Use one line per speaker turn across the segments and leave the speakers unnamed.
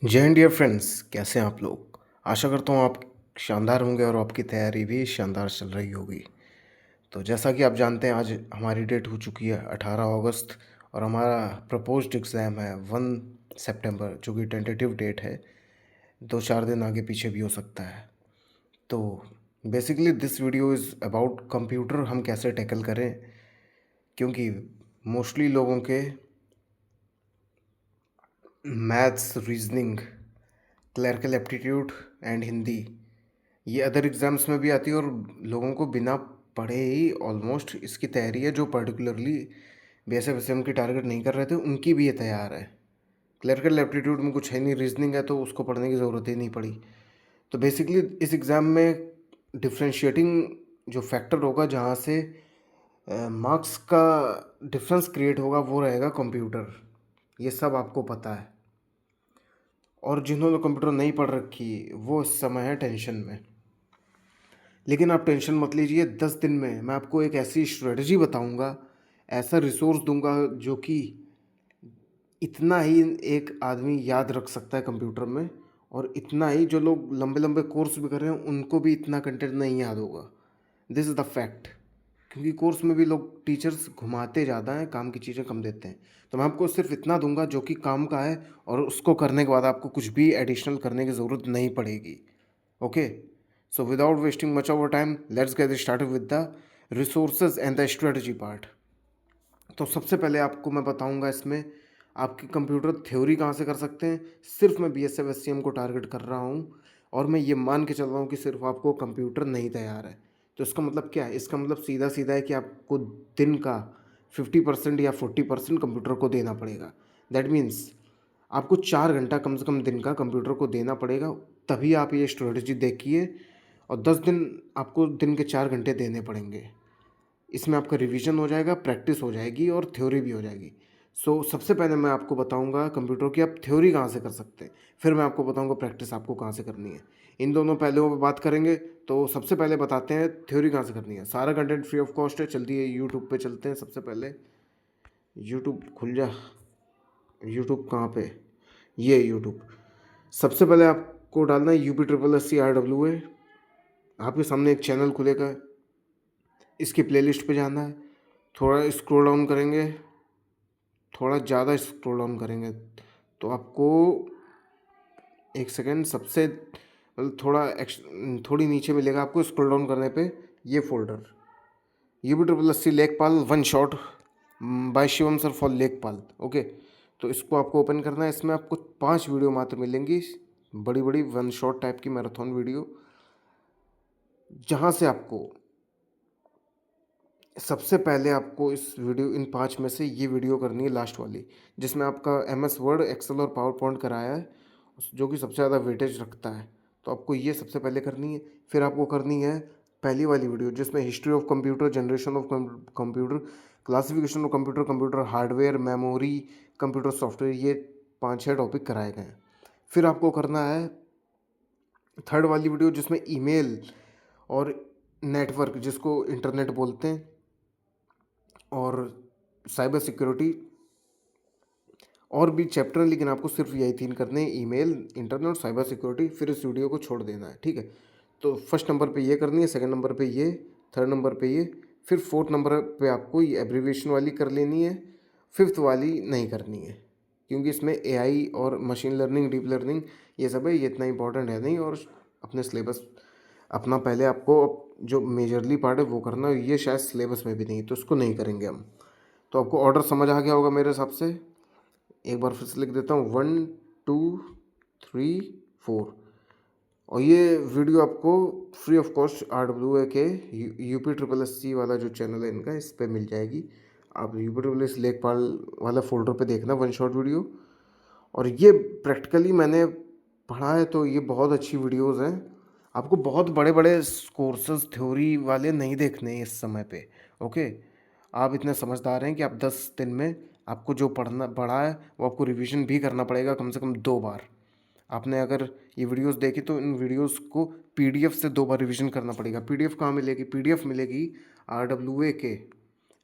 जय Hind dear friends, कैसे हैं आप लोग। आशा करता हूँ आप शानदार होंगे और आपकी तैयारी भी शानदार चल रही होगी। तो जैसा कि आप जानते हैं, आज हमारी डेट हो चुकी है 18 अगस्त और हमारा प्रपोज्ड एग्ज़ाम है 1 सितंबर, जो कि टेंटेटिव डेट है। 2-4 दिन आगे पीछे भी हो सकता है। तो basically this video is about computer हम कैसे टैकल करें, क्योंकि मोस्टली लोगों के maths, reasoning, clerical aptitude and Hindi, ये अदर एग्ज़ाम्स में भी आती है और लोगों को बिना पढ़े ही ऑलमोस्ट इसकी तैयारी है। जो पर्टिकुलरली बीएसएफ की टारगेट नहीं कर रहे थे, उनकी भी ये तैयार है। क्लरिकल एप्टीट्यूड में कुछ है नहीं, रीजनिंग है तो उसको पढ़ने की ज़रूरत ही नहीं पड़ी। तो बेसिकली इस एग्ज़ाम में डिफ्रेंशिएटिंग जो फैक्टर होगा, जहाँ से मार्क्स का डिफरेंस क्रिएट होगा, वो रहेगा कंप्यूटर। ये सब आपको पता है। और जिन्होंने कंप्यूटर नहीं पढ़ रखी, वो इस समय है टेंशन में। लेकिन आप टेंशन मत लीजिए, 10 दिन में मैं आपको एक ऐसी स्ट्रेटजी बताऊंगा, ऐसा रिसोर्स दूंगा जो कि इतना ही एक आदमी याद रख सकता है कंप्यूटर में, और इतना ही जो लोग लंबे लंबे कोर्स भी कर रहे हैं उनको भी इतना कंटेंट नहीं याद होगा। This is the fact. क्योंकि कोर्स में भी लोग टीचर्स घुमाते ज़्यादा हैं, काम की चीज़ें कम देते हैं। तो मैं आपको सिर्फ इतना दूंगा जो कि काम का है, और उसको करने के बाद आपको कुछ भी एडिशनल करने की ज़रूरत नहीं पड़ेगी। Okay, so without wasting much of our time, let's get started with the resources and the strategy part. तो सबसे पहले आपको मैं बताऊंगा इसमें आपकी कंप्यूटर थ्योरी कहाँ से कर सकते हैं। सिर्फ मैं बीएसएफ एससीएम को टारगेट कर रहा हूँ, और मैं ये मान के चल रहा हूँ कि सिर्फ आपको कंप्यूटर नहीं तैयार है। तो इसका मतलब क्या है? इसका मतलब सीधा सीधा है कि आपको दिन का 50% या 40% कंप्यूटर को देना पड़ेगा। दैट मीन्स आपको 4 घंटा कम से कम दिन का कंप्यूटर को देना पड़ेगा, तभी आप ये स्ट्रेटजी देखिए। और 10 दिन आपको दिन के 4 घंटे देने पड़ेंगे। इसमें आपका रिवीजन हो जाएगा, प्रैक्टिस हो जाएगी और थ्योरी भी हो जाएगी। सबसे पहले मैं आपको बताऊंगा कंप्यूटर की आप थ्योरी कहाँ से कर सकते हैं, फिर मैं आपको बताऊंगा प्रैक्टिस आपको कहाँ से करनी है। इन दोनों पहलुओं पर बात करेंगे। तो सबसे पहले बताते हैं थ्योरी कहाँ से करनी है। सारा कंटेंट फ्री ऑफ कॉस्ट है, चलती है यूट्यूब पे। चलते हैं सबसे पहले, यूट्यूब खुल जा। यूट्यूब कहाँ पे? ये यूट्यूब। सबसे पहले आपको डालना है UP SSC RWA। आपके सामने एक चैनल खुलेगा, इसकी प्लेलिस्ट पे जाना है। थोड़ा स्क्रॉल डाउन करेंगे, थोड़ा ज़्यादा स्क्रॉल डाउन करेंगे तो आपको एक सेकेंड, सबसे मतलब थोड़ी नीचे मिलेगा आपको स्क्रॉल डाउन करने पे ये फोल्डर, UP SSC लेखपाल one shot bye Shivam sir for लेखपाल। ओके, तो इसको आपको ओपन करना है। इसमें आपको 5 वीडियो मात्र मिलेंगी, बड़ी बड़ी वन शॉट टाइप की मैराथन वीडियो, जहाँ से आपको सबसे पहले आपको इस वीडियो, इन 5 में से ये वीडियो करनी है लास्ट वाली, जिसमें आपका MS वर्ड, एक्सेल और पावर पॉइंट कराया है, जो कि सबसे ज़्यादा वेटेज रखता है। तो आपको ये सबसे पहले करनी है। फिर आपको करनी है पहली वाली वीडियो, जिसमें history of computer, generation of computer, classification of computer, computer hardware, memory, computer software, ये 5-6 टॉपिक कराए गए हैं। फिर आपको करना है थर्ड वाली वीडियो, जिसमें ईमेल और नेटवर्क, जिसको इंटरनेट बोलते हैं, और साइबर सिक्योरिटी, और भी चैप्टर हैं, लेकिन आपको सिर्फ यही 3 करने हैं, ईमेल, इंटरनेट और साइबर सिक्योरिटी। फिर इस वीडियो को छोड़ देना है, ठीक है। तो फर्स्ट नंबर पे ये करनी है, सेकंड नंबर पे ये, थर्ड नंबर पे ये, फिर फोर्थ नंबर पे आपको ये एब्रीविएशन वाली कर लेनी है, फिफ्थ वाली नहीं करनी है, क्योंकि इसमें AI और मशीन लर्निंग, डीप लर्निंग, ये सब है, ये इतना इंपॉर्टेंट है नहीं। और अपने सिलेबस अपना पहले आपको जो मेजरली पार्ट है वो करना है, ये शायद सिलेबस में भी नहीं, तो उसको नहीं करेंगे हम। तो आपको ऑर्डर समझ आ गया होगा मेरे हिसाब से। एक बार फिर से लिख देता हूँ, 1 2 3 4। और ये वीडियो आपको फ्री ऑफ कॉस्ट RWA के UP SSC वाला जो चैनल है इनका, इस पर मिल जाएगी। आप UP SSC लेखपाल वाला फोल्डर पे देखना वन शॉट वीडियो। और ये प्रैक्टिकली मैंने पढ़ा है, तो ये बहुत अच्छी वीडियोस हैं। आपको बहुत बड़े बड़े कोर्सेज थ्योरी वाले नहीं देखने हैं इस समय पे। ओके, आप इतने समझदार हैं कि आप 10 दिन में आपको जो पढ़ा है वो आपको रिवीजन भी करना पड़ेगा कम से कम 2 बार। आपने अगर ये वीडियोस देखी तो इन वीडियोस को PDF से 2 बार रिवीजन करना पड़ेगा। PDF कहाँ मिलेगी? PDF मिलेगी RWA के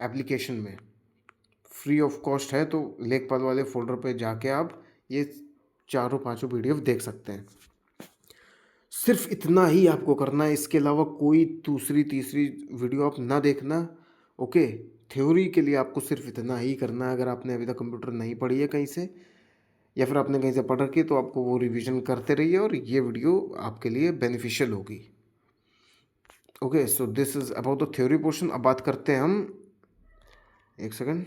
एप्लीकेशन में, फ्री ऑफ कॉस्ट है। तो लेखपाल वाले फोल्डर पे जाके आप ये चारों पांचों पीडीएफ देख सकते हैं। सिर्फ इतना ही आपको करना है, इसके अलावा कोई दूसरी तीसरी वीडियो आप ना देखना। ओके, थ्योरी के लिए आपको सिर्फ इतना ही करना है। अगर आपने अभी तक कंप्यूटर नहीं पढ़ी है कहीं से, या फिर आपने कहीं से पढ़ रखी है, तो आपको वो रिवीजन करते रहिए और ये वीडियो आपके लिए बेनिफिशियल होगी। Okay, so this is about the theory portion. अब बात करते हैं हम, एक सेकेंड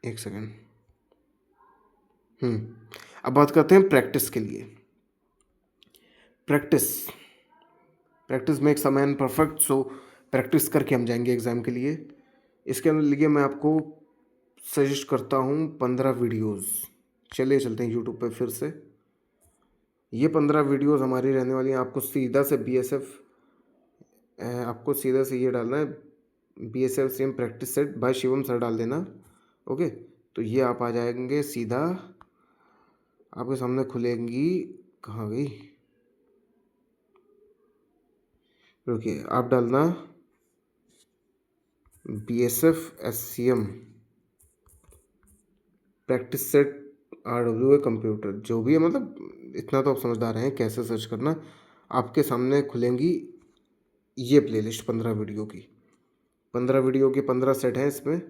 एक सेकेंड अब बात करते हैं प्रैक्टिस के लिए। Practice practice makes a man perfect. So practice करके हम जाएंगे एग्ज़ाम के लिए। इसके लिए मैं आपको सजेस्ट करता हूँ 15 वीडियोस। चलिए चलते हैं यूट्यूब पे फिर से। ये 15 वीडियोस हमारी रहने वाली हैं। आपको सीधा से BSF, आपको सीधा से ये डालना है, BSF same practice set by Shivam sir डाल देना। ओके, तो ये आप आ जाएंगे सीधा, आपके सामने खुलेंगी। कहाँ गई, रुकिए, आप डालना BSF SCM practice set RWA computer, जो भी है, मतलब इतना तो आप समझदार हैं कैसे सर्च करना। आपके सामने खुलेंगी ये प्लेलिस्ट 15 वीडियो की। 15 वीडियो के 15 सेट हैं इसमें,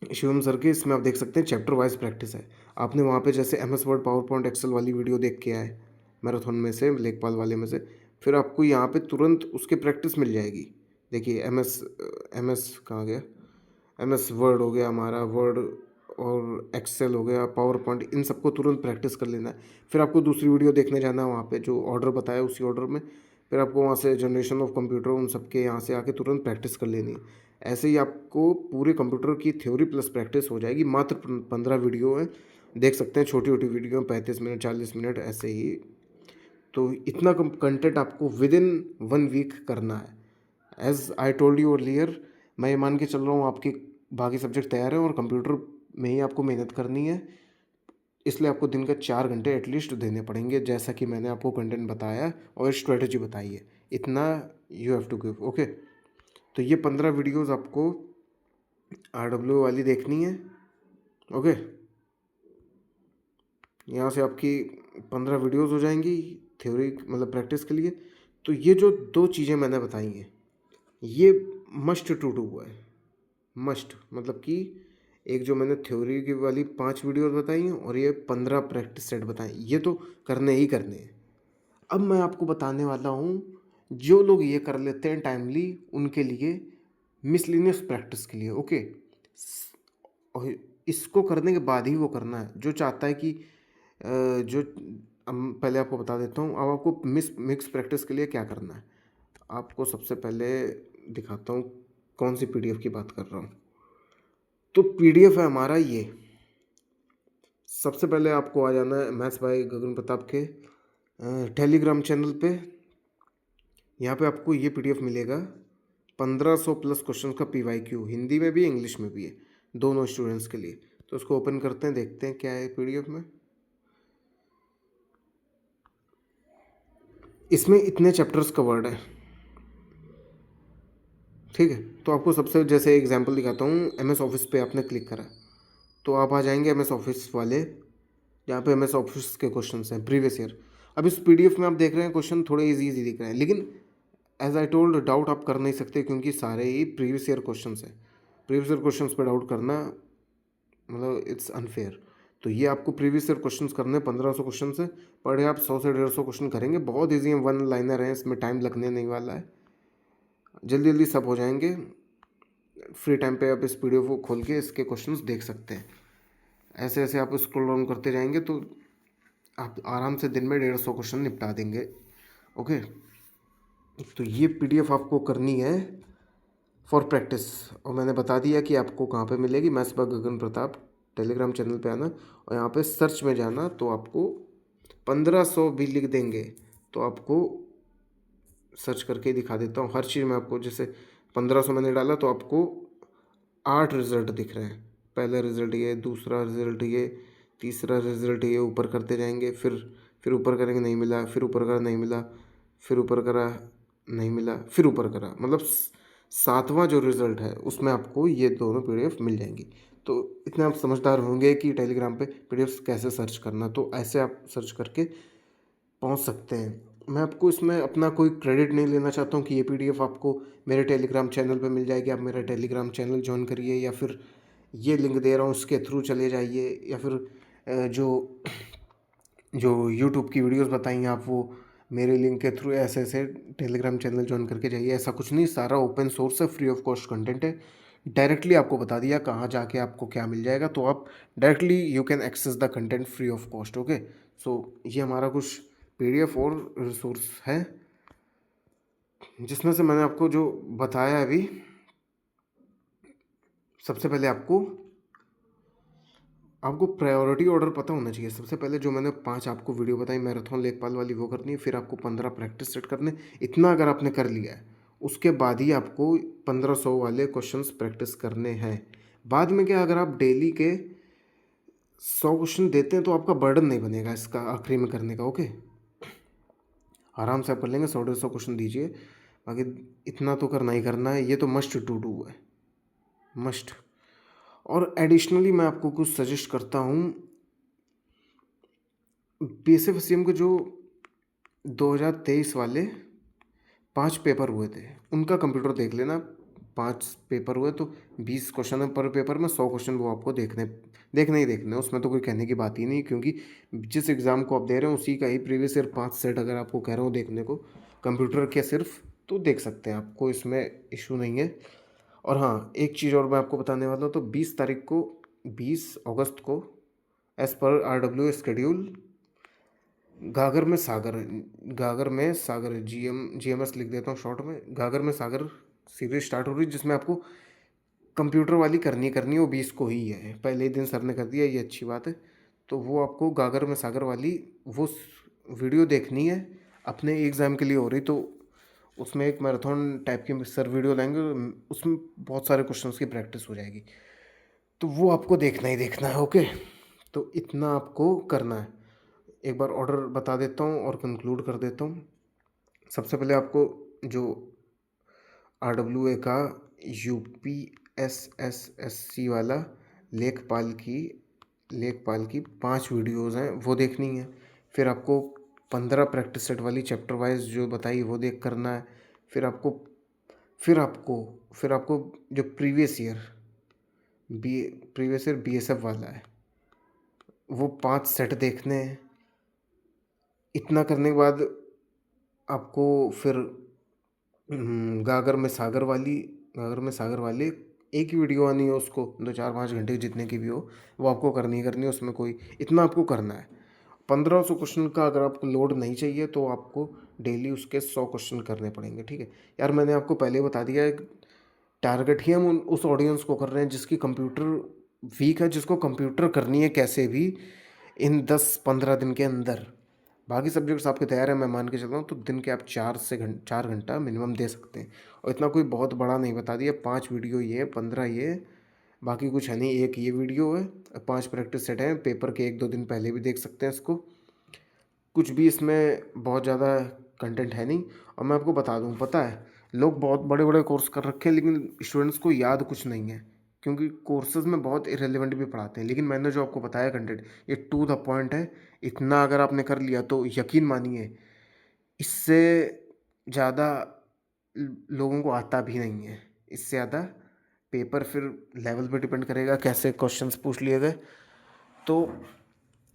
शिवम सर के। इसमें आप देख सकते हैं चैप्टर वाइज प्रैक्टिस है। आपने वहाँ पे जैसे MS word, power point, excel वाली वीडियो देख के आए मैराथन में से, लेखपाल वाले में से, फिर आपको यहाँ पे तुरंत उसकी प्रैक्टिस मिल जाएगी। देखिए MS कहाँ गया, MS वर्ड हो गया हमारा, वर्ड और एक्सेल हो गया, पावर पॉइंट, इन सबको तुरंत प्रैक्टिस कर लेना है। फिर आपको दूसरी वीडियो देखने जाना है, वहाँ पे जो ऑर्डर बताया उसी ऑर्डर में, फिर आपको वहाँ से जनरेशन ऑफ कंप्यूटर, उन सबके यहाँ से आके तुरंत प्रैक्टिस कर लेनी है। ऐसे ही आपको पूरे कंप्यूटर की थ्योरी प्लस प्रैक्टिस हो जाएगी। मात्र 15 वीडियो है, देख सकते हैं, छोटी छोटी वीडियो 35 मिनट 40 मिनट ऐसे ही। तो इतना कंटेंट आपको विद इन 1 वीक करना है। As I told you earlier, मैं ये मान के चल रहा हूँ आपके बाकी सब्जेक्ट तैयार हैं और कंप्यूटर में ही आपको मेहनत करनी है, इसलिए आपको दिन का 4 घंटे एटलीस्ट देने पड़ेंगे, जैसा कि मैंने आपको कंटेंट बताया और स्ट्रेटजी बताई है। इतना you have to give. Okay, तो ये 15 वीडियोस आपको RWA वाली देखनी है। ओके, यहाँ से आपकी 15 वीडियोस हो जाएंगी थ्योरी, मतलब प्रैक्टिस के लिए। तो ये जो 2 चीज़ें मैंने बताई हैं, ये मस्ट टू डू है। मस्ट मतलब कि एक जो मैंने थ्योरी की वाली 5 वीडियोस बताई हैं और ये 15 प्रैक्टिस सेट बताए, ये तो करने ही करने हैं। अब मैं आपको बताने वाला हूँ, जो लोग ये कर लेते हैं टाइमली, उनके लिए मिसलिनियस प्रैक्टिस के लिए। ओके, और इसको करने के बाद ही वो करना है जो चाहता है कि जो पहले आपको बता देता हूँ। अब आपको मिक्स प्रैक्टिस के लिए क्या करना है, आपको सबसे पहले दिखाता हूँ कौन सी PDF की बात कर रहा हूँ। तो PDF है हमारा ये। सबसे पहले आपको आ जाना है मैथ्स बाय गगन प्रताप के टेलीग्राम चैनल पे। यहाँ पे आपको ये PDF मिलेगा, 1500 प्लस क्वेश्चन का PYQ, हिंदी में भी इंग्लिश में भी है, दोनों स्टूडेंट्स के लिए। तो उसको ओपन करते हैं, देखते हैं क्या है PDF में। इसमें इतने चैप्टर्स कवर्ड है, ठीक है। तो आपको सबसे जैसे एग्जांपल दिखाता हूँ, MS ऑफिस पे आपने क्लिक करा तो आप आ जाएंगे MS ऑफिस वाले, जहाँ पे MS ऑफिस के क्वेश्चन हैं प्रीवियस ईयर। अब इस PDF में आप देख रहे हैं क्वेश्चन थोड़े इजी दिख रहे हैं, लेकिन एज आई टोल्ड डाउट आप कर नहीं सकते, क्योंकि सारे ही प्रीवियस ईयर क्वेश्चन हैं। प्रीवियस ईयर क्वेश्चन पर डाउट करना मतलब इट्स अनफेयर। तो ये आपको प्रीवियस ईयर क्वेश्चंस करने 1500 क्वेश्चन से पर डे आप 100 से 150 क्वेश्चन करेंगे। बहुत ईजी है, 1 लाइनर है, इसमें टाइम लगने नहीं वाला है, जल्दी जल्दी सब हो जाएंगे। फ्री टाइम पे आप इस PDF को खोल के इसके क्वेश्चंस देख सकते हैं। ऐसे ऐसे आप स्क्रॉल डाउन करते जाएंगे तो आप आराम से दिन में 150 क्वेश्चन निपटा देंगे। ओके, तो ये PDF आपको करनी है फॉर प्रैक्टिस, और मैंने बता दिया कि आपको कहाँ पे मिलेगी। Maths by Gagan Pratap Telegram channel पे आना और यहाँ पे सर्च में जाना, तो आपको 1500 भी लिख देंगे तो आपको सर्च करके दिखा देता हूँ हर चीज़ में। आपको जैसे 1500 मैंने डाला तो आपको 8 रिज़ल्ट दिख रहे हैं। पहला रिज़ल्ट ये, दूसरा रिज़ल्ट ये, तीसरा रिज़ल्ट ये, ऊपर करते जाएंगे। फिर ऊपर करेंगे, नहीं मिला, फिर ऊपर करा, नहीं मिला, फिर ऊपर करा, नहीं मिला, फिर ऊपर करा, मतलब 7वां जो रिज़ल्ट है उसमें आपको ये दोनों पीडीएफ मिल जाएंगी। तो इतने आप समझदार होंगे कि टेलीग्राम पे पीडीएफ्स कैसे सर्च करना, तो ऐसे आप सर्च करके पहुंच सकते हैं। मैं आपको इसमें अपना कोई क्रेडिट नहीं लेना चाहता हूँ कि ये पीडीएफ आपको मेरे टेलीग्राम चैनल पे मिल जाएगी, आप मेरा टेलीग्राम चैनल ज्वाइन करिए, या फिर ये लिंक दे रहा हूँ उसके थ्रू चले जाइए, या फिर जो जो यूट्यूब की वीडियोस बताई हैं आप वो मेरे लिंक के थ्रू ऐसे ऐसे टेलीग्राम चैनल ज्वाइन करके जाइए। ऐसा कुछ नहीं, सारा ओपन सोर्स है, फ्री ऑफ कॉस्ट कंटेंट है। डायरेक्टली आपको बता दिया कहाँ जाके आपको क्या मिल जाएगा, तो आप directly you can access the content free of cost. Okay, so ये हमारा कुछ पीडीएफ और रिसोर्स है जिसमें से मैंने आपको जो बताया अभी। सबसे पहले आपको आपको प्रायोरिटी ऑर्डर पता होना चाहिए। सबसे पहले जो मैंने 5 आपको वीडियो बताई मैराथन लेखपाल वाली वो करनी है, फिर आपको 15 प्रैक्टिस सेट करने। इतना अगर आपने कर लिया है उसके बाद ही आपको 1500 वाले क्वेश्चंस प्रैक्टिस करने हैं। बाद में क्या, अगर आप डेली के 100 क्वेश्चन देते हैं तो आपका बर्डन नहीं बनेगा इसका आखिरी में करने का। ओके, आराम से आप कर लेंगे, 100-150 क्वेश्चन दीजिए। बाकी इतना तो करना ही करना है, ये तो मस्ट टू डू है, मस्ट। और एडिशनली मैं आपको कुछ सजेस्ट करता हूँ, PSF-CM के जो 2023 वाले 5 पेपर हुए थे उनका कंप्यूटर देख लेना। 5 पेपर हुए तो 20 क्वेश्चन है पर पेपर में, 100 क्वेश्चन वो आपको देखने ही देखने हैं। उसमें तो कोई कहने की बात ही नहीं, क्योंकि जिस एग्ज़ाम को आप दे रहे हो उसी का ही प्रीवियस ईयर 5 सेट अगर आपको कह रहा हूँ देखने को कंप्यूटर के सिर्फ, तो देख सकते हैं, आपको इसमें इशू नहीं है। और हाँ, एक चीज़ और मैं आपको बताने वाला हूँ, तो 20 अगस्त को एज़ पर RW स्केड्यूल गागर में सागर GMS लिख देता हूँ शॉर्ट में, गागर में सागर सीरीज स्टार्ट हो रही है, जिसमें आपको कंप्यूटर वाली करनी है, वो 20 को ही है। पहले ही दिन सर ने कर दिया, ये अच्छी बात है। तो वो आपको गागर में सागर वाली वो वीडियो देखनी है, अपने एग्ज़ाम के लिए हो रही। तो उसमें एक मैराथन टाइप की सर वीडियो लाएंगे, उसमें बहुत सारे क्वेश्चंस की प्रैक्टिस हो जाएगी, तो वो आपको देखना ही देखना है। ओके, तो इतना आपको करना है। एक बार ऑर्डर बता देता हूँ और कंक्लूड कर देता हूँ। सबसे पहले आपको जो RWA का UPSSSC वाला लेखपाल की 5 वीडियोज़ हैं वो देखनी है। फिर आपको 15 प्रैक्टिस सेट वाली चैप्टर वाइज जो बताई वो देख करना है। फिर आपको फिर आपको फिर आपको जो प्रीवियस ईयर BSF वाला है वो 5 सेट देखने हैं। इतना करने के बाद आपको फिर गागर में सागर वाली एक ही वीडियो आनी है, उसको 2-4-5 घंटे की जितने की भी हो वो आपको करनी है, उसमें कोई इतना आपको करना है। 1500 क्वेश्चन का अगर आपको लोड नहीं चाहिए तो आपको डेली उसके 100 क्वेश्चन करने पड़ेंगे। ठीक है यार, मैंने आपको पहले बता दिया, टारगेट ही हम उस ऑडियंस को कर रहे हैं जिसकी कंप्यूटर वीक है, जिसको कंप्यूटर करनी है कैसे भी इन 10-15 दिन के अंदर। बाकी सब्जेक्ट्स आपके तैयार हैं, मैं मान के चल रहा हूँ, तो दिन के आप 4 घंटा मिनिमम दे सकते हैं। और इतना कोई बहुत बड़ा नहीं बता दिया, 5 वीडियो ये, 15 ये, बाकी कुछ है नहीं। एक ये वीडियो है, 5 प्रैक्टिस सेट हैं, पेपर के 1-2 दिन पहले भी देख सकते हैं इसको। कुछ भी इसमें बहुत ज़्यादा कंटेंट है नहीं। और मैं आपको बता दूँ, पता है लोग बहुत बड़े बड़े कोर्स कर रखे हैं लेकिन स्टूडेंट्स को याद कुछ नहीं है, क्योंकि कोर्सेज में बहुत इरेलीवेंट भी पढ़ाते हैं। लेकिन मैंने जो आपको बताया कंटेंट ये टू द पॉइंट है। इतना अगर आपने कर लिया तो यकीन मानिए इससे ज़्यादा लोगों को आता भी नहीं है। इससे ज़्यादा पेपर फिर लेवल पे डिपेंड करेगा कैसे क्वेश्चंस पूछ लिए गए। तो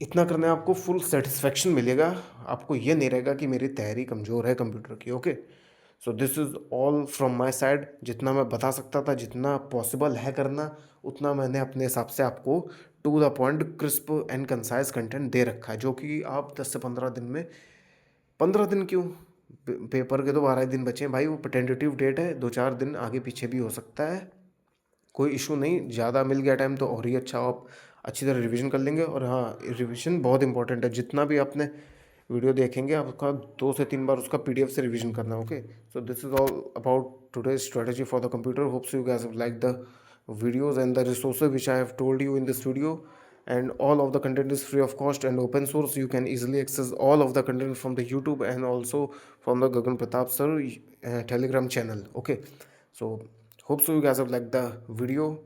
इतना करने में आपको फुल सेटिस्फेक्शन मिलेगा, आपको ये नहीं रहेगा कि मेरी तैयारी कमज़ोर है कंप्यूटर की। Okay, so this is all from my side. जितना मैं बता सकता था, जितना पॉसिबल है करना, उतना मैंने अपने हिसाब से आपको to the point crisp and concise content दे रखा है, जो कि आप 10 से 15 दिन में, 15 दिन क्यों, पेपर के तो 12 दिन बचे हैं भाई, वो टेंटेटिव डेट है, 2-4 दिन आगे पीछे भी हो सकता है, कोई इशू नहीं। ज़्यादा मिल गया टाइम तो और ही अच्छा, आप अच्छी तरह रिवीजन कर लेंगे। और हाँ, रिवीजन बहुत इंपॉर्टेंट है, जितना भी आपने वीडियो देखेंगे आपका 2 से 3 बार उसका PDF से रिवीजन करना। Okay, so this is all about today's strategy for the computer. Hopes you guys like the videos and the resources which I have told you in this video, and all of the content is free of cost and open source. You can easily access all of the content from the YouTube and also from the Gagan Pratap sir Telegram channel. Okay, So hope so you guys have liked the video,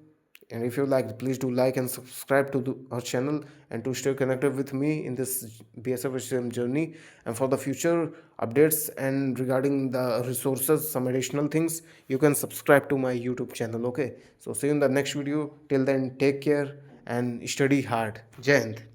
and if you liked, please do like and subscribe to our channel, and to stay connected with me in this BSF HCM journey, and for the future updates and regarding the resources, some additional things, you can subscribe to my YouTube channel. Okay, so see you in the next video. Till then, take care and study hard. Jai Hind.